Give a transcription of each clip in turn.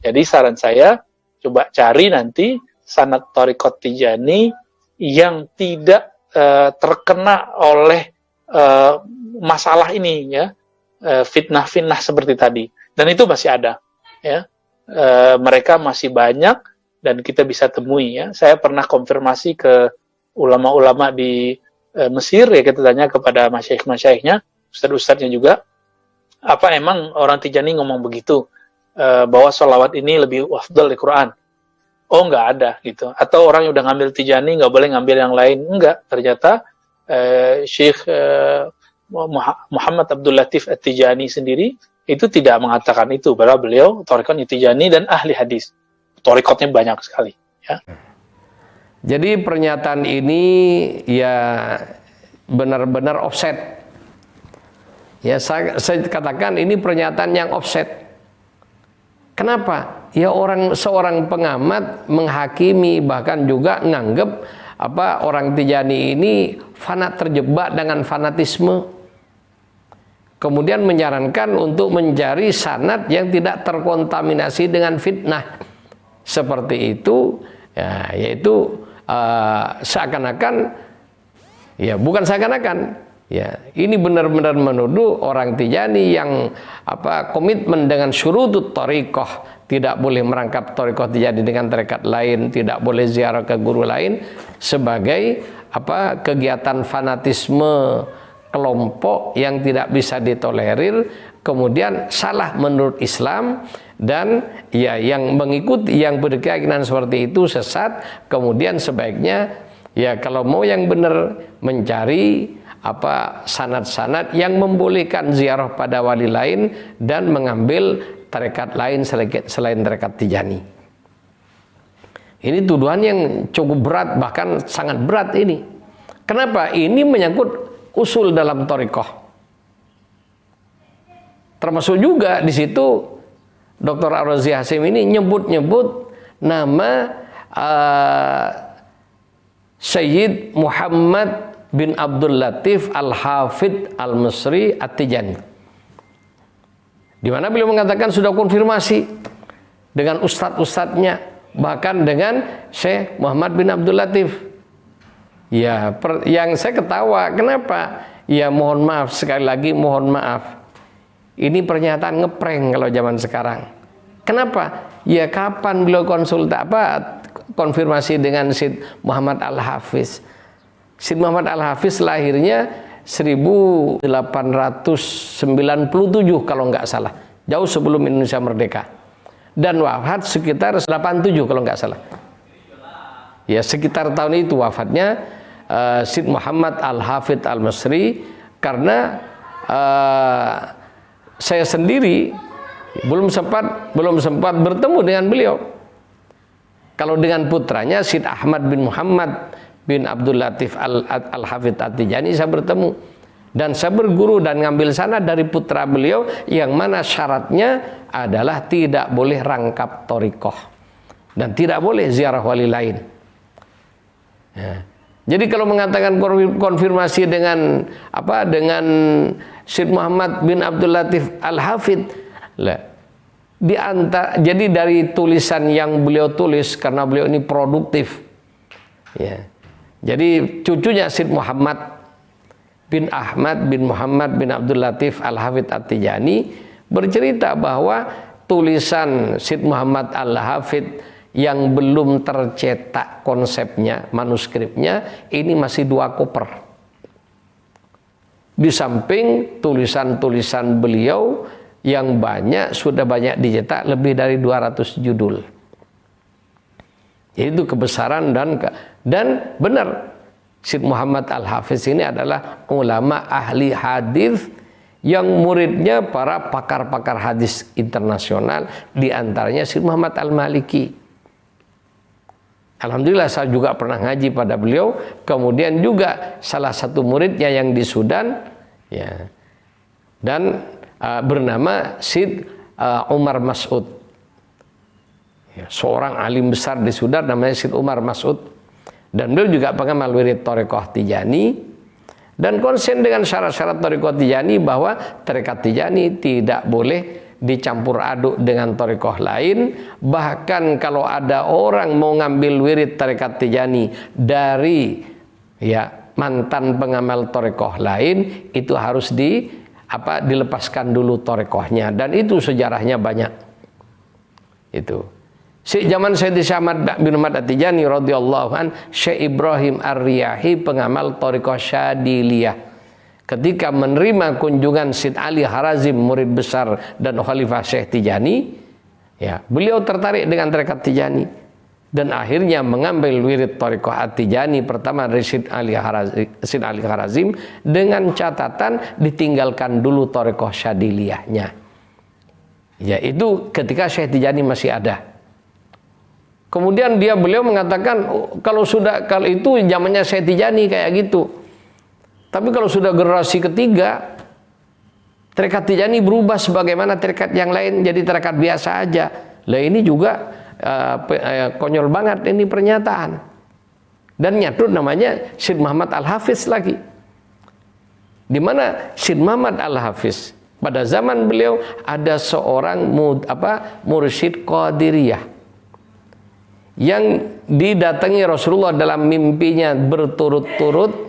Jadi saran saya, coba cari nanti sanad Thariqat Tijani yang tidak terkena oleh masalah ini, ya, fitnah-fitnah seperti tadi. Dan itu masih ada, ya. Mereka masih banyak dan kita bisa temui, ya. Saya pernah konfirmasi ke ulama-ulama di Mesir, ya, kita tanya kepada masyaikh-masyaiknya, ustadz-ustadznya juga, apa emang orang Tijani ngomong begitu, bahwa sholawat ini lebih afdal di Quran? Oh, nggak ada gitu. Atau orang yang udah ngambil Tijani nggak boleh ngambil yang lain? Enggak. Ternyata Syekh Muhammad Abdul Latif At-Tijani sendiri itu tidak mengatakan itu, padahal beliau thariqatnya Tijani dan ahli hadis. Thariqatnya banyak sekali, ya. Jadi pernyataan ini ya benar-benar offset. Ya, saya katakan ini pernyataan yang offset. Kenapa? Ya seorang pengamat menghakimi, bahkan juga nganggep orang Tijani ini terjebak dengan fanatisme. Kemudian menyarankan untuk mencari sanad yang tidak terkontaminasi dengan fitnah. Seperti itu, ya, yaitu seakan-akan, ya bukan seakan-akan, ya ini benar-benar menuduh orang Tijani yang komitmen dengan syurutut thariqah, tidak boleh merangkap thariqah Tijani dengan tarekat lain, tidak boleh ziarah ke guru lain, sebagai kegiatan fanatisme kelompok yang tidak bisa ditolerir, kemudian salah menurut Islam, dan ya yang mengikuti, yang berkeyakinan seperti itu sesat. Kemudian sebaiknya ya kalau mau yang benar mencari sanad-sanad yang membolehkan ziarah pada wali lain dan mengambil tarekat lain selain tarekat Tijani. Ini tuduhan yang cukup berat, bahkan sangat berat ini. Kenapa? Ini menyangkut usul dalam thariqah. Termasuk juga di situ Dr. Ar-Razi Hasim ini nyebut-nyebut nama Sayyid Muhammad bin Abdul Latif Al-Hafidh Al-Misri At-Tijani, di mana beliau mengatakan sudah konfirmasi dengan ustadz-ustadznya, bahkan dengan Syekh Muhammad bin Abdul Latif. Ya, yang saya ketawa, kenapa? Ya mohon maaf, sekali lagi mohon maaf. Ini pernyataan ngeprank kalau zaman sekarang. Kenapa? Ya kapan beliau konfirmasi dengan Syed Muhammad Al-Hafiz? Syed Muhammad Al-Hafiz lahirnya 1897 kalau nggak salah, jauh sebelum Indonesia merdeka, dan wafat sekitar 87 kalau nggak salah. Ya sekitar tahun itu wafatnya Syed Muhammad Al-Hafidh Al-Misri. Karena saya sendiri belum sempat bertemu dengan beliau. Kalau dengan putranya Syed Ahmad bin Muhammad bin Abdul Latif Al-Hafidh At-Tijani saya bertemu, dan saya berguru dan ngambil sanad dari putra beliau, yang mana syaratnya adalah tidak boleh rangkap thariqah dan tidak boleh ziarah wali lain. Ya. Jadi kalau mengatakan konfirmasi dengan Syed Muhammad bin Abdul Latif Al-Hafidh, jadi dari tulisan yang beliau tulis, karena beliau ini produktif, ya. Jadi cucunya Syed Muhammad bin Ahmad bin Muhammad bin Abdul Latif Al-Hafidh At-Tijani bercerita bahwa tulisan Syed Muhammad Al-Hafidh yang belum tercetak konsepnya, manuskripnya, ini masih 2 koper. Di samping tulisan-tulisan beliau yang sudah banyak dicetak, lebih dari 200 judul. Itu kebesaran dan benar, Syed Muhammad Al-Hafiz ini adalah ulama ahli hadis yang muridnya para pakar-pakar hadis internasional, di antaranya Syed Muhammad Al-Maliki. Alhamdulillah saya juga pernah ngaji pada beliau. Kemudian juga salah satu muridnya yang di Sudan, ya, dan bernama Syed Umar Mas'ud. Ya, seorang alim besar di Sudan namanya Syed Umar Mas'ud, dan beliau juga pengamal wirid thariqah Tijani, dan konsen dengan syarat-syarat thariqah Tijani, bahwa tarekat Tijani tidak boleh dicampur aduk dengan thariqah lain. Bahkan kalau ada orang mau ngambil wirid tarekat Tijani dari mantan pengamal thariqah lain, itu harus dilepaskan dulu thariqahnya, dan itu sejarahnya banyak. Itu zaman Sayyidi Ahmad bin Ahmad At-Tijani radhiyallahu an, Syekh Ibrahim Ar-Riyahi pengamal thariqah Syadiliyah, ketika menerima kunjungan Syed Ali Harazim, murid besar dan khalifah Syekh Tijani, beliau tertarik dengan tarekat Tijani dan akhirnya mengambil wirid thariqah At-Tijani pertama dari Syed Ali Harazim dengan catatan ditinggalkan dulu thariqah Syadiliyahnya. Itu ketika Syekh Tijani masih ada. Kemudian beliau mengatakan kalau itu zamannya Syekh Tijani kayak gitu. Tapi kalau sudah generasi ketiga, tarekat Tijani berubah sebagaimana tarekat yang lain jadi tarekat biasa aja. Lah ini juga konyol banget ini pernyataan. Dan nyatut namanya Syed Muhammad Al-Hafiz lagi. Di mana Syed Muhammad Al-Hafiz pada zaman beliau ada seorang mursyid Qadiriyah yang didatangi Rasulullah dalam mimpinya berturut-turut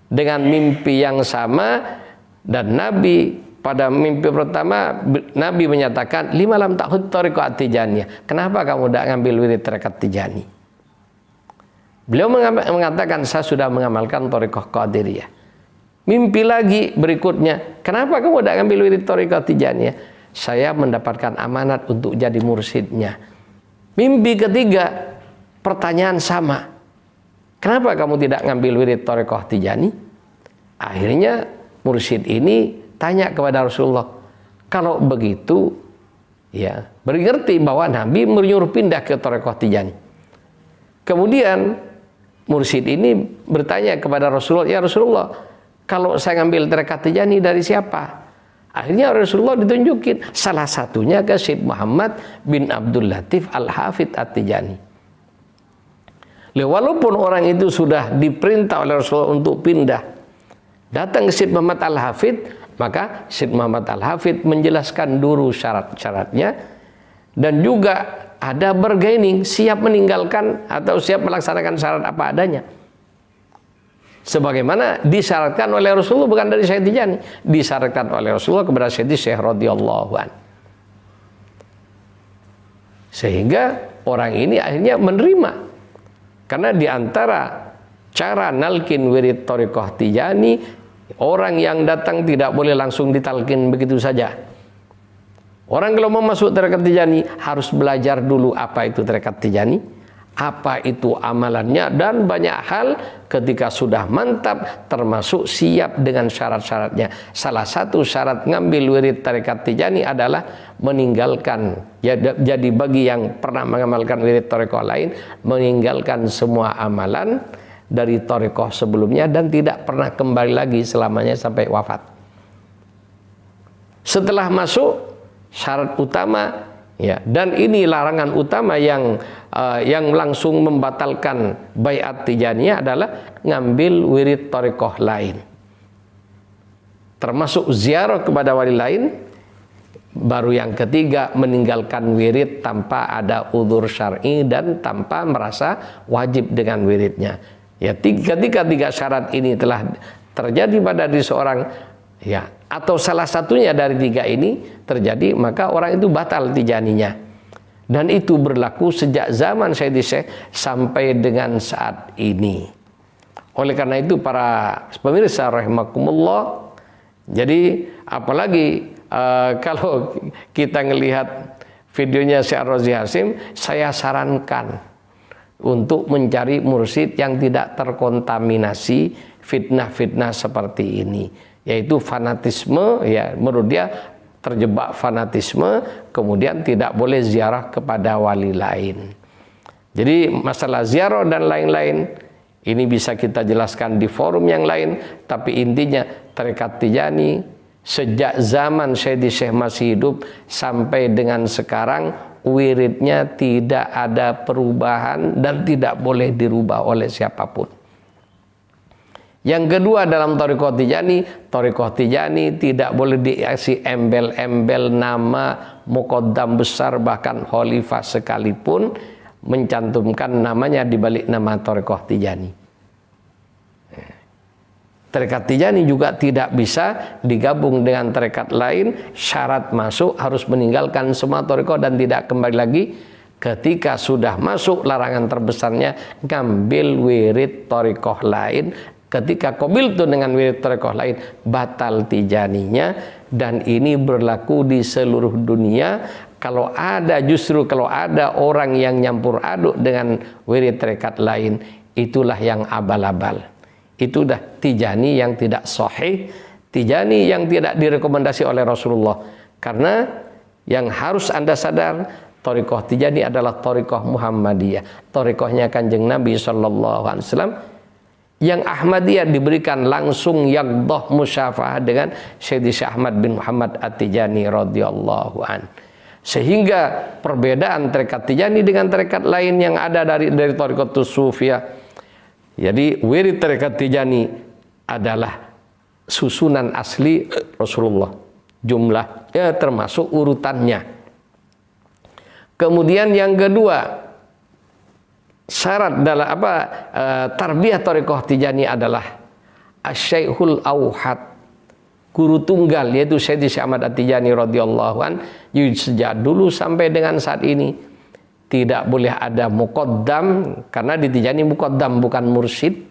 dengan mimpi yang sama, dan Nabi pada mimpi pertama Nabi menyatakan 5 lam ta'khud thariqah Tijaniyah. Kenapa kamu tidak ngambil wirid tarekat Tijani? Beliau mengatakan saya sudah mengamalkan thariqah Qadiriyah. Mimpi lagi berikutnya, kenapa kamu tidak ngambil wirid thariqah Tijaniyah? Saya mendapatkan amanat untuk jadi mursyidnya. Mimpi ketiga, pertanyaan sama. Kenapa kamu tidak ngambil wirid thariqah Tijani? Akhirnya mursyid ini tanya kepada Rasulullah, kalau begitu berarti bahwa Nabi menyuruh pindah ke thariqah Tijani. Kemudian mursyid ini bertanya kepada Rasulullah, ya Rasulullah, kalau saya ngambil tarekat Tijani dari siapa? Akhirnya Rasulullah ditunjukin salah satunya ke Syekh Muhammad bin Abdul Latif Al-Hafidh At-Tijani. Walaupun orang itu sudah diperintah oleh Rasulullah untuk pindah, datang ke Syekh Muhammad Al-Hafidh, maka Syekh Muhammad Al-Hafidh menjelaskan dulu syarat-syaratnya, dan juga ada bargaining, siap meninggalkan atau siap melaksanakan syarat apa adanya. Sebagaimana disyaratkan oleh Rasulullah, bukan dari Syekh Tijani, disyaratkan oleh Rasulullah kepada Syekh radhiyallahu an. Sehingga orang ini akhirnya menerima, karena diantara cara nalkin wirid thariqah Tijani, orang yang datang tidak boleh langsung ditalkin begitu saja. Orang kalau mau masuk tarekat Tijani harus belajar dulu apa itu tarekat Tijani, apa itu amalannya, dan banyak hal. Ketika sudah mantap, termasuk siap dengan syarat-syaratnya. Salah satu syarat ngambil wirid tarekat Tijani adalah meninggalkan, jadi bagi yang pernah mengamalkan wirid tarekat lain, meninggalkan semua amalan dari thariqah sebelumnya dan tidak pernah kembali lagi selamanya sampai wafat. Setelah masuk, syarat utama dan ini larangan utama yang langsung membatalkan baiat Tijaniyah adalah ngambil wirid thariqah lain, termasuk ziarah kepada wali lain. Baru yang ketiga, meninggalkan wirid tanpa ada udzur syar'i dan tanpa merasa wajib dengan wiridnya. Ketika tiga syarat ini telah terjadi pada diri seorang, atau salah satunya dari tiga ini terjadi, maka orang itu batal Tijaninya. Dan itu berlaku sejak zaman Sayyidi Syekh sampai dengan saat ini. Oleh karena itu para pemirsa rahimakumullah, jadi apalagi kalau kita ngelihat videonya Syekh Ar-Razi Hasim, saya sarankan untuk mencari mursyid yang tidak terkontaminasi fitnah-fitnah seperti ini, yaitu fanatisme. Menurut dia terjebak fanatisme, kemudian tidak boleh ziarah kepada wali lain. Jadi masalah ziarah dan lain-lain ini bisa kita jelaskan di forum yang lain, tapi intinya tarekat Tijani sejak zaman Syekh masih hidup sampai dengan sekarang, wiridnya tidak ada perubahan dan tidak boleh dirubah oleh siapapun. Yang kedua dalam Thariqah Tijani tidak boleh diisi embel-embel nama muqaddam besar bahkan khalifah sekalipun mencantumkan namanya di balik nama Thariqah Tijani. Tarekat Tijani juga tidak bisa digabung dengan tarekat lain. Syarat masuk harus meninggalkan semua thariqah dan tidak kembali lagi. Ketika sudah masuk, larangan terbesarnya ngambil wirid thariqah lain. Ketika qabiltu dengan wirid thariqah lain, batal Tijaninya. Dan ini berlaku di seluruh dunia. Kalau ada orang yang nyampur aduk dengan wirid tarekat lain, itulah yang abal-abal. Itu dah Tijani yang tidak sahih, Tijani yang tidak direkomendasi oleh Rasulullah. Karena yang harus Anda sadar, Thariqah Tijani adalah Thariqah Muhammadiyah, Thariqahnya Kanjeng Nabi SAW. Yang Ahmadiyah diberikan langsung yaqdah musyafahah dengan Syekh Ahmad bin Muhammad At-Tijani radhiyallahu an. Sehingga perbedaan tarekat Tijani dengan tarekat lain yang ada dari Thariqatus Sufiyah. Jadi wirid tarekat Tijani adalah susunan asli Rasulullah, jumlahnya termasuk urutannya. Kemudian yang kedua, syarat dalam tarbiyah Thariqah Tijani adalah Asy-Syaikhul Auhad, guru tunggal, yaitu Syekh Ahmad At-Tijani radhiyallahu an. Sejak dulu sampai dengan saat ini tidak boleh ada muqaddam, karena di Tijani muqaddam bukan mursyid.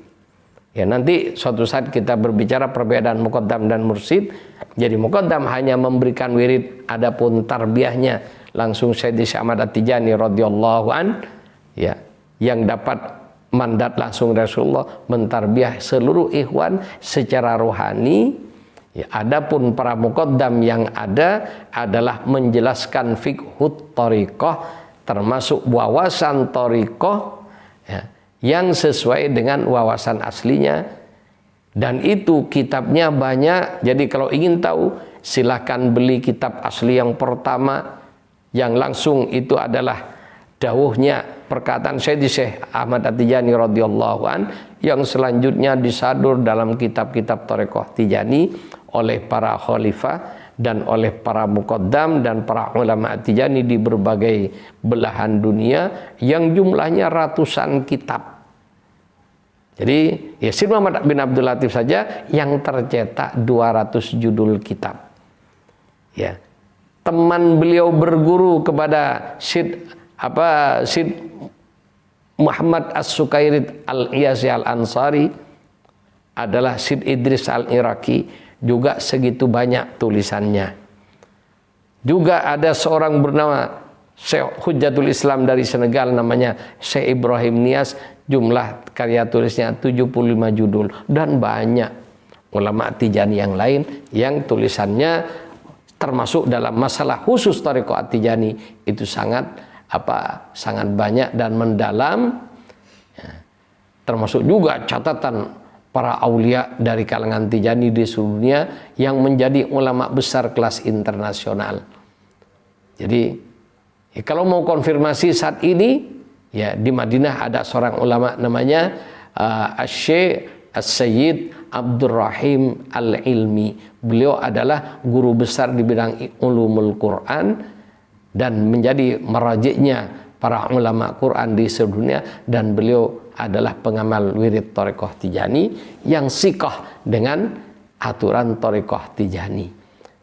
Ya, nanti suatu saat kita berbicara perbedaan muqaddam dan mursyid. Jadi muqaddam hanya memberikan wirid, adapun tarbiyahnya langsung Syekh Ahmad At-Tijani radhiyallahu an, ya, yang dapat mandat langsung Rasulullah mentarbiyah seluruh ikhwan secara rohani. Ya, adapun para muqaddam yang ada adalah menjelaskan fiqhut thariqah, termasuk wawasan thariqah, ya, yang sesuai dengan wawasan aslinya. Dan itu kitabnya banyak. Jadi kalau ingin tahu, silakan beli kitab asli yang pertama, yang langsung itu adalah dawuhnya perkataan Syekh Ahmad At-Tijani radhiyallahu an, yang selanjutnya disadur dalam kitab-kitab Thariqah Tijani oleh para khalifah dan oleh para muqaddam dan para ulama Tijani di berbagai belahan dunia, yang jumlahnya ratusan kitab. Jadi ya Syed Muhammad bin Abdul Latif saja yang tercetak 200 judul kitab. Ya. Teman beliau berguru kepada Syed Muhammad As-Sukairid Al-Iyasi Al-Ansari adalah Syed Idris Al-Iraqi, juga segitu banyak tulisannya. Juga ada seorang bernama Syekh Hujjatul Islam dari Senegal, namanya Syekh Ibrahim Nias, jumlah karya tulisnya 75 judul. Dan banyak ulama Tijani yang lain yang tulisannya termasuk dalam masalah khusus Thariqah Tijani itu sangat banyak dan mendalam, ya. Termasuk juga catatan para aulia dari kalangan Tijani di seluruh dunia yang menjadi ulama besar kelas internasional. Jadi ya, kalau mau konfirmasi saat ini, ya di Madinah ada seorang ulama namanya Syekh As-Sayyid Abdurrahim Al-Ilmi. Beliau adalah guru besar di bidang ulumul Quran dan menjadi merajiknya para ulama Quran di seluruh dunia, dan beliau adalah pengamal wirid Thariqah Tijani yang siqah dengan aturan Thariqah Tijani.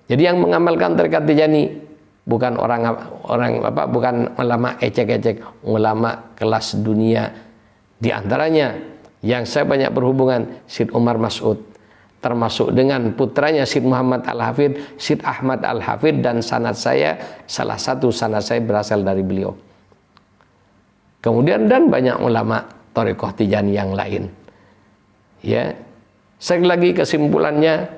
Jadi yang mengamalkan Thariqah Tijani bukan bukan ulama ecek-ecek, ulama kelas dunia. Di antaranya yang saya banyak berhubungan, Syed Umar Mas'ud, termasuk dengan putranya Syed Muhammad Al-Hafidh, Syed Ahmad Al-Hafidh, dan sanad saya, salah satu sanad saya berasal dari beliau. Kemudian dan banyak ulama Thariqah Tijani yang lain. Ya, sekali lagi kesimpulannya,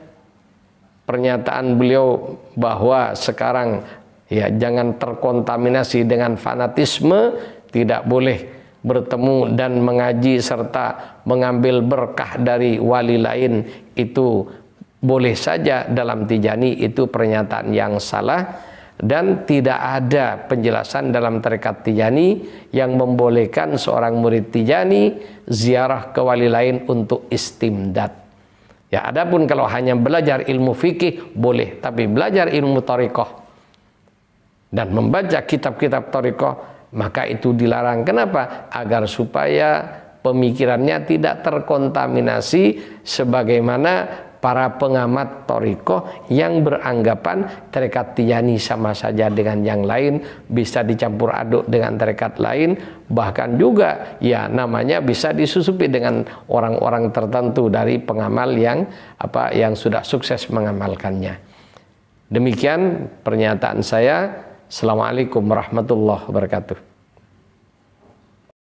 pernyataan beliau bahwa sekarang ya jangan terkontaminasi dengan fanatisme, tidak boleh bertemu dan mengaji serta mengambil berkah dari wali lain, itu boleh saja dalam Tijani, itu pernyataan yang salah. Dan tidak ada penjelasan dalam tarekat Tijani yang membolehkan seorang murid Tijani ziarah ke wali lain untuk istimdad. Ya, adapun kalau hanya belajar ilmu fikih boleh, tapi belajar ilmu thariqah dan membaca kitab-kitab thariqah maka itu dilarang. Kenapa? Agar supaya pemikirannya tidak terkontaminasi sebagaimana para pengamat thariqah yang beranggapan tarekat Tijani sama saja dengan yang lain, bisa dicampur aduk dengan tarekat lain, bahkan juga ya namanya bisa disusupi dengan orang-orang tertentu dari pengamal yang sudah sukses mengamalkannya. Demikian pernyataan saya. Assalamualaikum warahmatullahi wabarakatuh.